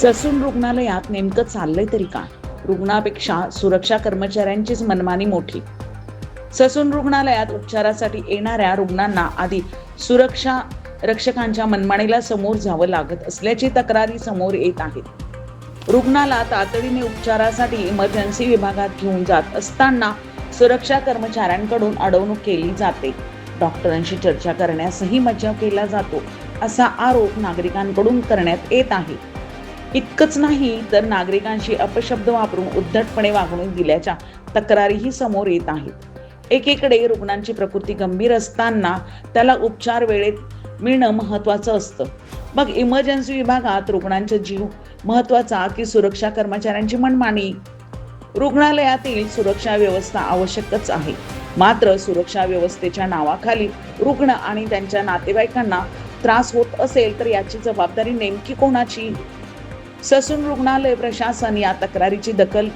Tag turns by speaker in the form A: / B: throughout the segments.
A: Sassoon रुग्णालयात नेमकं चाललंय तरी काय? रुग्णापेक्षा सुरक्षा कर्मचाऱ्यांचीच मनमानी मोठी. ससून रुग्णालयात उपचारासाठी येणाऱ्या रुग्णांना आधी सुरक्षा रक्षकांच्या मनमानीला समोर जावं लागत असल्याची तक्रारी समोर येत आहेत. रुग्णाला तातडीने उपचारासाठी इमर्जन्सी विभागात घेऊन जात असताना सुरक्षा कर्मचाऱ्यांकडून अडवणूक केली जाते. डॉक्टरांशी चर्चा करण्यासही मज्जाव केला जातो असा आरोप नागरिकांकडून करण्यात येत आहे. इतकंच नाही तर नागरिकांशी अपशब्द वापरून उद्धटपणे वागणूक दिल्याच्या तक्रारीही समोर येत आहेत. एकीकडे रुग्णांची प्रकृती गंभीर असताना त्याला उपचार वेळेत मिळणं महत्त्वाचं असतं. मग इमर्जन्सी विभागात रुग्णांचा जीव महत्त्वाचा की सुरक्षा कर्मचाऱ्यांची मनमानी? रुग्णालयातील सुरक्षा व्यवस्था आवश्यकच आहे, मात्र सुरक्षा व्यवस्थेच्या नावाखाली रुग्ण आणि त्यांच्या नातेवाईकांना त्रास होत असेल तर याची जबाबदारी नेमकी कोणाची? ससून रुग्णालय प्रशासन या तक्रारीची दखल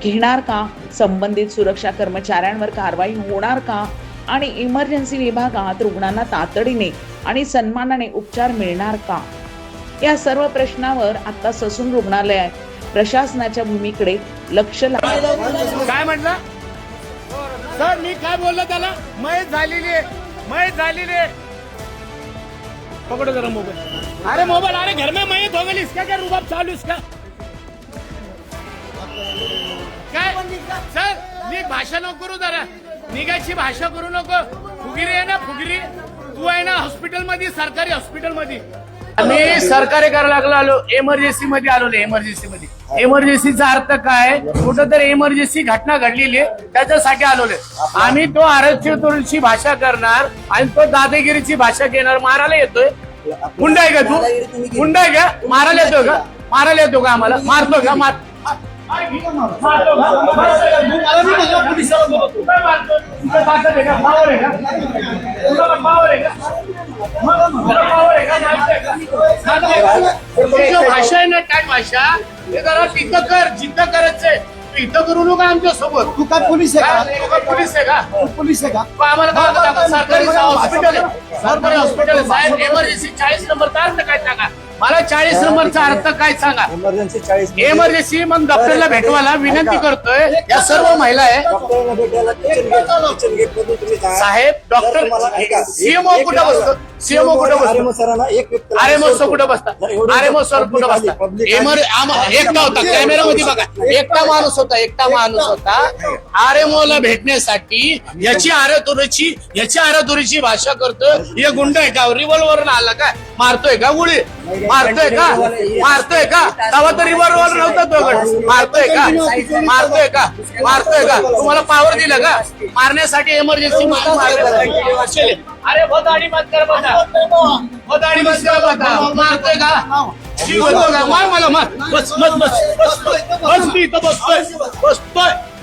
A: घेणार का? संबंधित सुरक्षा कर्मचाऱ्यांवर कारवाई होणार का? आणि इमर्जन्सी विभागात रुग्णांना तातडीने आणि सन्मानाने उपचार मिळणार का? या सर्व प्रश्नावर आता ससून रुग्णालय प्रशासनाच्या भूमिकेकडे लक्ष
B: काय म्हटलं सर? मी काय बोललो त्याला? मयत झालेली पकड़ो जरा मोबाइल. अरे मोबाइल, अरे घर में मयत हो गई, इसका क्या रुबाब चालू इसका? काय सर, मी भाषा नको करू, जरा निघायची भाषा करू नको. फुगिरी आहे ना, फुगिरी. तू आहे ना हॉस्पिटल मध्ये, सरकारी हॉस्पिटल मध्ये. आम्ही सरकारी करायला आलो, एमर्जन्सी मध्ये आलो. एमर्जन्सीचा अर्थ काय? कुठं तर एमर्जन्सी घटना घडलेली आहे त्याच्यासाठी आलोले. आम्ही तो आरक्षणाची भाषा करणार आणि तो दादागिरीची भाषा घेणार. मारायला येतोय? गुंडा आहे का तू? गुंडा आहे का? मारायला येतो का? आम्हाला मारतो का? भाषा आहे ना, काय भाषा? हे जरा तिथं कर, जिथं करायचंय इथं करू नका आमच्या सोबत.
C: तू काय पोलीस आहे का?
B: पोलीस आहे का?
C: पोलीस आहे का?
B: आम्हाला काय सरकारी हॉस्पिटल आहे साहेब. एमर्जन्सी 40 नंबरचा अर्थ काय सांगा मला? 40 नंबरचा अर्थ काय सांगा? एमर्जन्सी. मग डॉक्टरला भेटवायला विनंती करतोय. या सर्व महिला आहे साहेब. डॉक्टर सीएमओ कुठं बसतो? सीएमओ कुठं बसतो? आरएमओ कुठं बसतात? आरएमओ सर कुठं बसतात? एकटा होता, कॅमेरामध्ये बघा, एकटा माणूस होता. आरएमओ ला भेटण्यासाठी याची आरातुरीची भाषा करतोय. हे गुंड आहे का? रिव्हॉल्वर आला का? मारतोय का? गोळी मारतोय का? तेव्हा तर रिव्हॉल्वर नव्हता तो. मारतोय का? तुम्हाला पावर दिलं का मारण्यासाठी? एमर्जन्सी अरे भदाडी मत कर, मारतोय का? मार मला, मार. बस मी इथं बसतोय.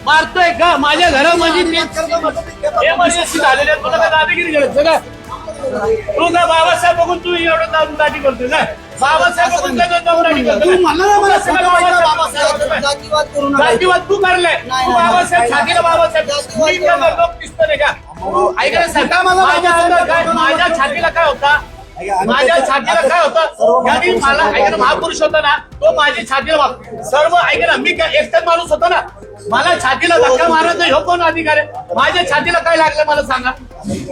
B: मारतोय का? माझ्या घरामध्ये एमर्जन्सी झालेली आहे. तुला काय दादागिरी करायचं का? तू काय बाबासाहेब बघून तू एवढं दादी करतोय का? बाबासाहेब बघून जातीवाद तू करलाय. तू बाबासाहेब छातीला बाबासाहेब लोक दिसत नाही का? ऐका ना सरकार, माझ्या छातीला काय होता? यांनी मला, ऐका ना, महापुरुष होता ना तो माझी छातीला सर्व, ऐका ना, मी काय एकटाच माणूस होतो ना? मला छातीला धक्का मारायचा ह्यो कोण अधिकार आहे? माझ्या छातीला काय लागलं मला सांगा?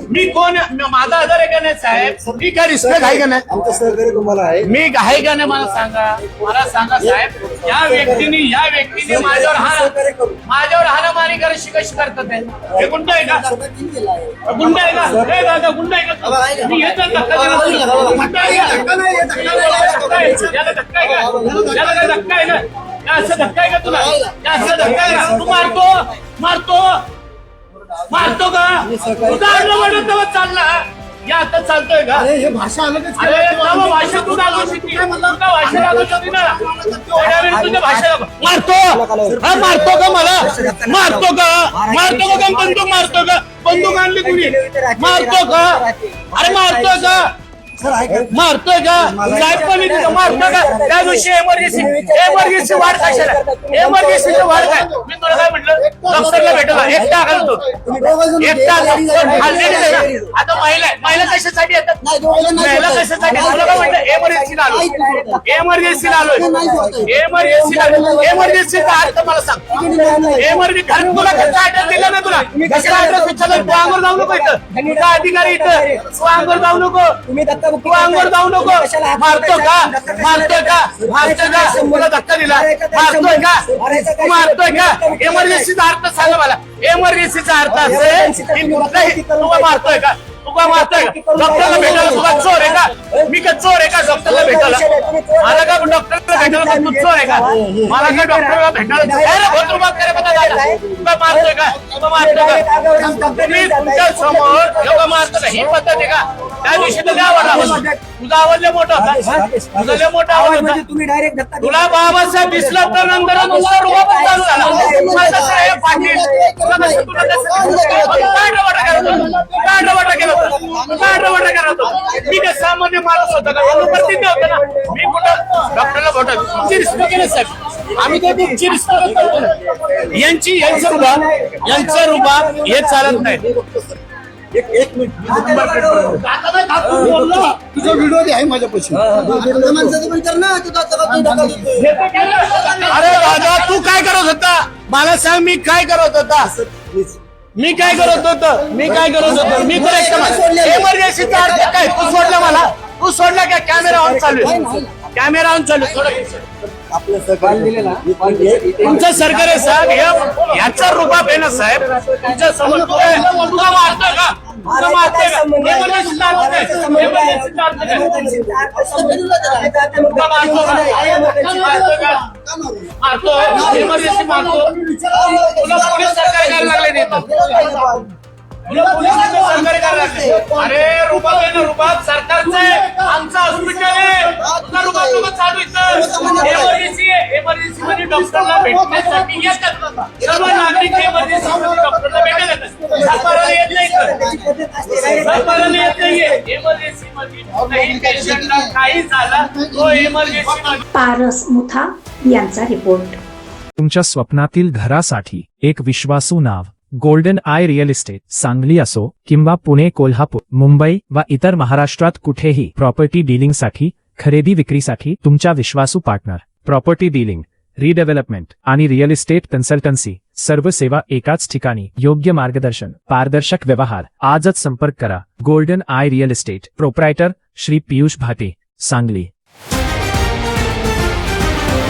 B: मी कोण? माझा आधार आहे का नाही साहेब? मी काय रिस्पेक्ट आहे का नाही? मी आहे का नाही मला सांगा साहेब. या व्यक्तीने माझ्यावर हाणामारी कशी करतात? हे गुंड आहे का? गुंड आहे का? हे दादा गुंड आहे का? मी येतो धक्का देणार. गुंड आहे का? याला धक्का आहे का? याला काय धक्का आहे का? असं धक्का आहे का तुला? असं धक्का आहे का? तू मारतो का? तुझा चालला या आता चालतोय का?
C: हे भाषा अलगच.
B: भाषा तू तुझ्या भाषेला मारतो का? मला मारतो का? बंदूक आणली तुम्ही? मारतो का? अरे मारतो का? मारतोय का? साहेब पण मारतो का? त्या दिवशी एमर्जन्सी वाढ कशाला? एमर्जन्सीची वाढ काय? मी तुला काय म्हटलं? डॉक्टरला भेटला एकटा घालतो. आता महिला कशासाठी येतात? महिला कशासाठी? तुला काय म्हटलं? एमर्जन्सी इमर्जन्सीला आलो, इमर्जन्सीला आलोय, इमर्जन्सीचा अर्थ मला सांग. इमर्जन्सी तुला कसं ऍड्रेस दिला ना, तुला कसला ऍड्रेस विचारला? तू अंगवर जाऊ नको इथं, तुझा अधिकारी इथं, तू अंगवर जाऊ नको, तू अंगवर जाऊ नको. मारतो का, मारतोय का, मारतोय का, तुला धक्का दिला, मारतोय का, तू मारतोय का? इमर्जन्सीचा अर्थ सांगा मला. इमर्जन्सीचा अर्थ असं आहे की कुठलाही तुला मारतोय का, तुला मारतोय का? डॉक्टरला भेटायला तुला चोर आहे का? मी का चोर आहे का डॉक्टरला भेटायला? मला का डॉक्टरला भेटायला तू चोर आहे का? मला का डॉक्टरला भेटायला तुला मारतोय का? तुला मारतोय का? तुम्ही तुमच्या समोर एवढं मारतो का? ही पद्धत आहे का? त्या दिवशी तर काय आवडला तुझा आवाज लय मोठा होता, तुझा लय मोठा आवाज होता. तुला बाबासाहेब दिसला तर नंतर तुझा रुबाब चालू झाला. माझा साहेब पाटील तुला कसं तुला काय मी काय सामान्य माणूस होता का? अनुप्रतिज्ञ होता ना मी. कुठं डॉक्टरला भेटा तुमची रिस्पेक्ट केली साहेब, आम्ही काय तुमची रिस्पेक्ट करतो ना. यांचं रुबाब हे चालत नाही.
C: एक मिनिट तुझा व्हिडिओ आहे माझ्यापाशी.
B: अरे दादा तू काय करत होता मला सांग, मी काय करत होता? मी काय करत होतो? मी काय करत होतो? मी करेक्ट इमर्जन्सीचा अर्थ काय? तू सोडला मला, तू सोडला का? कॅमेरा ऑन चालू आहे, कॅमेरा ऑन चालू आहे. तुमचं सरकार आहे साहेब, याचा रुबाब आहे ना साहेब तुमच्या समोर. तुला मारतोय का? तुला मारतोय का? इमर्जन्सीचा अर्थ काय? इमर्जन्सीचा अर्थ काय? तुला मारतो का? मारतोय का? मारतो, इमर्जन्सी मारतो. तुला पोलीस सरकार करायला लागले नाही तर. तुला पोलीस सरकार करायला लागले. अरे रुबाब आहे ना, रुबाब सरकारचं आहे, आमचं हॉस्पिटल आहे. तुला रुबाब चालू इथं. इमर्जन्सी आहे, इमर्जन्सी मध्ये डॉक्टरला भेटण्यासाठी येतात सर्व नागरिक. इमर्जन्सी मध्ये डॉक्टरला भेटायला येतात, सरकारला येत नाही इथं. सरकारला येत नाहीये इमर्जन्सी मध्ये. कुठल्याही पेशंटला काही झालं तो इमर्जन्सी मध्ये.
D: पारस मुथा यांचा रिपोर्ट.
E: तुमच्या स्वप्नातील घरासाठी एक विश्वासू नाव Golden Eye Real Estate. Sangli असो किंवा पुणे, कोल्हापूर, मुंबई व इतर महाराष्ट्रात कुठेही प्रॉपर्टी डीलिंगसाठी, खरेदी विक्रीसाठी तुमच्या विश्वासू पार्टनर. प्रॉपर्टी डीलिंग, रिडेव्हलपमेंट आणि रिअल इस्टेट कन्सल्टन्सी, सर्व सेवा एकाच ठिकाणी. योग्य मार्गदर्शन, पारदर्शक व्यवहार. आजच संपर्क करा. Golden Eye Real estate. Proprietor Shri Piyush Bhate, Sangli.